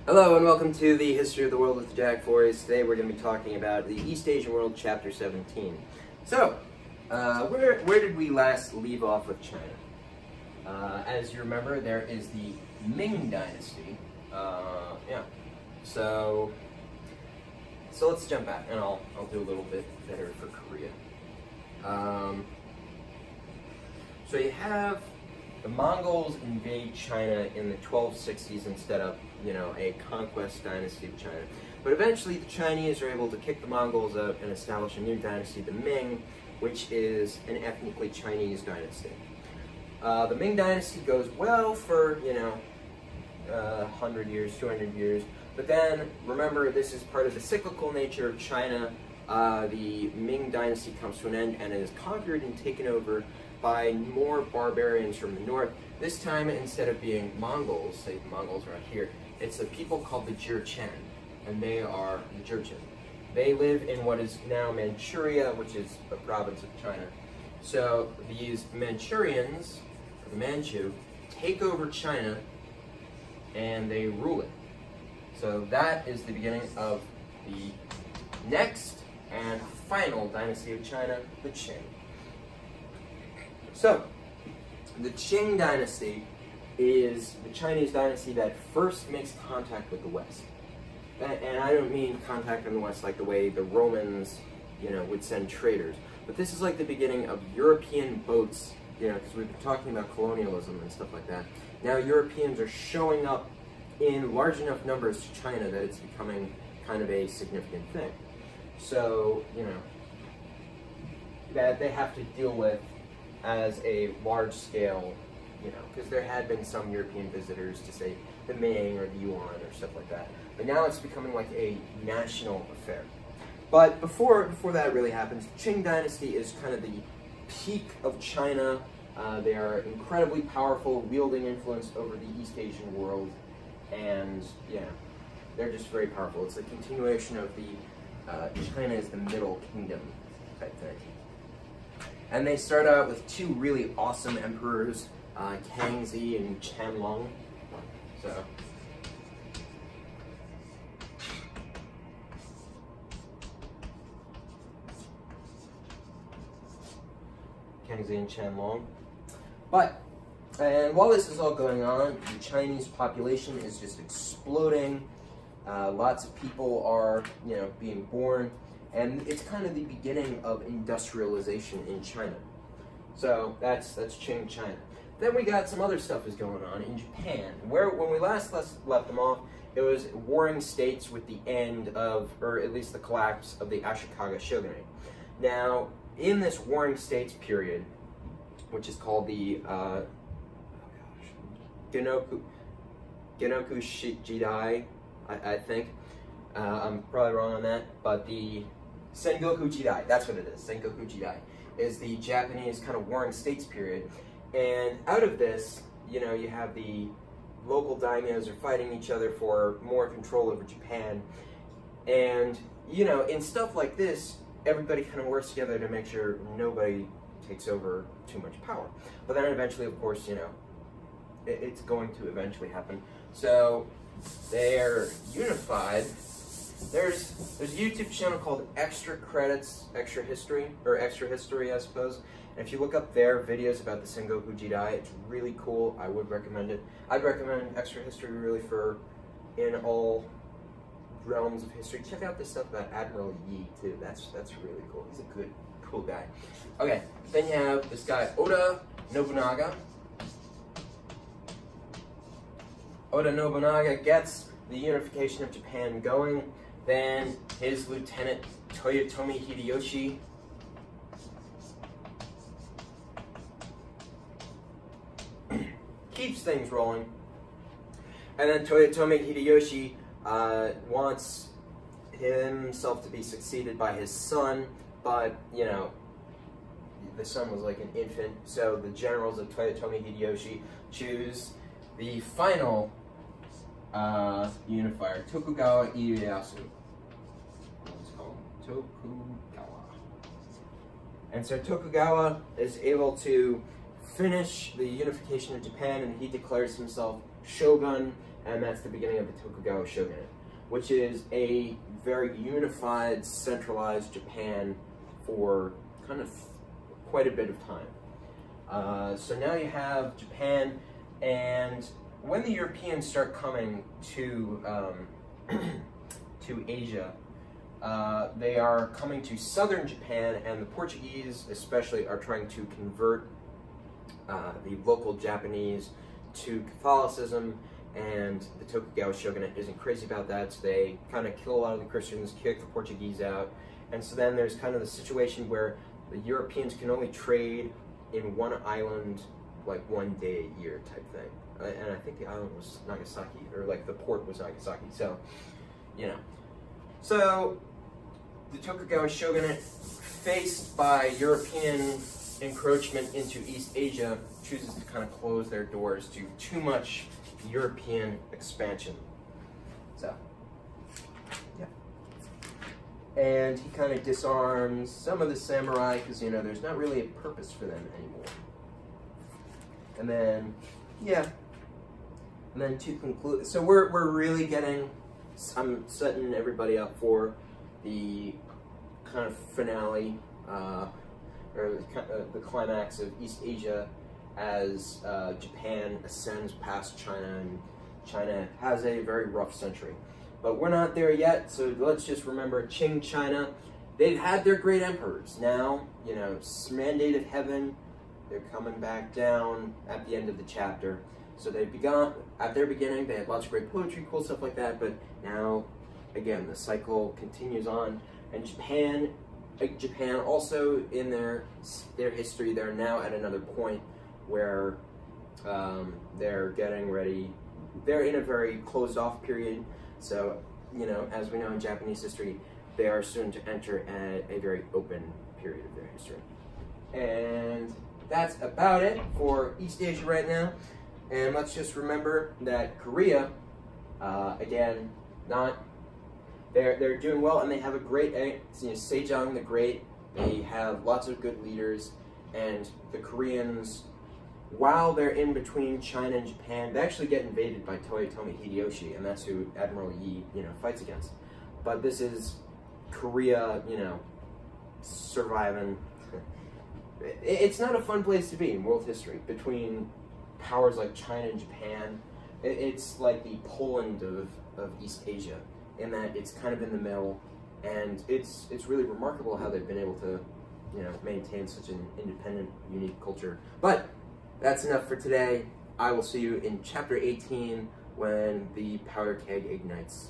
Hello and welcome to the History of the World with Jack Forrest. Today we're going to be talking about the East Asian World, Chapter 17. So, where did we last leave off with China? As you remember, there is the Ming Dynasty. So let's jump back, and I'll do a little bit better for Korea. So you have the Mongols invade China in the 1260s instead of, a conquest dynasty of China. But eventually the Chinese are able to kick the Mongols out and establish a new dynasty, the Ming, which is an ethnically Chinese dynasty. The Ming dynasty goes well for, 100 years, 200 years. But then, remember, this is part of the cyclical nature of China. The Ming dynasty comes to an end and is conquered and taken over by more barbarians from the north. This time, instead of being Mongols, say the Mongols are out here, it's a people called the Jurchen, and they are the Jurchen. They live in what is now Manchuria, which is a province of China. So these Manchurians, or the Manchu, take over China and they rule it. So that is the beginning of the next and final dynasty of China, the Qing. So, the Qing dynasty is the Chinese dynasty that first makes contact with the West. And I don't mean contact in the West like the way the Romans, would send traders. But this is like the beginning of European boats, because we've been talking about colonialism and stuff like that. Now Europeans are showing up in large enough numbers to China that it's becoming kind of a significant thing. So, that they have to deal with as a large scale, because there had been some European visitors to, say, the Ming or the Yuan or stuff like that. But now it's becoming like a national affair. But before that really happens, the Qing dynasty is kind of the peak of China. They are incredibly powerful, wielding influence over the East Asian world. And, they're just very powerful. It's a continuation of the China is the Middle Kingdom type thing. And they start out with two really awesome emperors, Kangxi and Qianlong. So, Kangxi and Qianlong. And while this is all going on, the Chinese population is just exploding. Lots of people are, being born. And it's kind of the beginning of industrialization in China. So that's Qing China. Then we got some other stuff is going on in Japan. When we last left them off, it was warring states with the end of, or at least the collapse of the Ashikaga shogunate. Now, in this warring states period, which is called the Genoku Jidai, I think. I'm probably wrong on that, but the Sengoku Jidai, that's what it is. Sengoku Jidai is the Japanese kind of warring states period. And out of this, you have the local daimyos are fighting each other for more control over Japan. And, in stuff like this, everybody kind of works together to make sure nobody takes over too much power. But then eventually, of course, it's going to eventually happen. So they're unified. There's a YouTube channel called Extra History, I suppose. And if you look up their videos about the Sengoku Jidai, it's really cool. I would recommend it. I'd recommend Extra History really in all realms of history. Check out this stuff about Admiral Yi too. That's really cool. He's a cool guy. Okay, then you have this guy Oda Nobunaga. Oda Nobunaga gets the unification of Japan going. Then his lieutenant Toyotomi Hideyoshi keeps things rolling. And then Toyotomi Hideyoshi wants himself to be succeeded by his son, but, the son was like an infant, so the generals of Toyotomi Hideyoshi choose the final unifier, Tokugawa Ieyasu. What's it called? Tokugawa. And so Tokugawa is able to finish the unification of Japan, and he declares himself shogun and that's the beginning of the Tokugawa Shogunate, which is a very unified, centralized Japan for kind of quite a bit of time. So now you have Japan, and when the Europeans start coming to to Asia, they are coming to southern Japan, and the Portuguese especially are trying to convert the local Japanese to Catholicism, and the Tokugawa Shogunate isn't crazy about that, so they kind of kill a lot of the Christians, kick the Portuguese out, and so then there's kind of the situation where the Europeans can only trade in one island like one day a year type thing. And I think the island was Nagasaki, or like the port was Nagasaki, so, you know. So, the Tokugawa Shogunate, faced by European encroachment into East Asia, chooses to kind of close their doors to too much European expansion. So, yeah. And he kind of disarms some of the samurai, because, you know, there's not really a purpose for them anymore. And then, yeah. And then to conclude, so we're really getting, I'm setting everybody up for the kind of finale, or the climax of East Asia as Japan ascends past China, and China has a very rough century. But we're not there yet, so let's just remember Qing China. They've had their great emperors. Now, you know, mandate of heaven, they're coming back down at the end of the chapter. So they've begun, at their beginning, they had lots of great poetry, cool stuff like that, but now, again, the cycle continues on. And Japan also, in their history, they're now at another point where they're getting ready. They're in a very closed off period. So, you know, as we know in Japanese history, they are soon to enter a very open period of their history. And that's about it for East Asia right now. And let's just remember that Korea, again, they're doing well, and they have a great, you know, Sejong the Great. They have lots of good leaders, and the Koreans, while they're in between China and Japan, they actually get invaded by Toyotomi Hideyoshi, and that's who Admiral Yi, you know, fights against. But this is Korea, you know, surviving. It's not a fun place to be in world history, between powers like China and Japan. It's like the Poland of East Asia, in that it's kind of in the middle, and it's really remarkable how they've been able to, you know, maintain such an independent, unique culture. But that's enough for today. I will see you in chapter 18 when the powder keg ignites.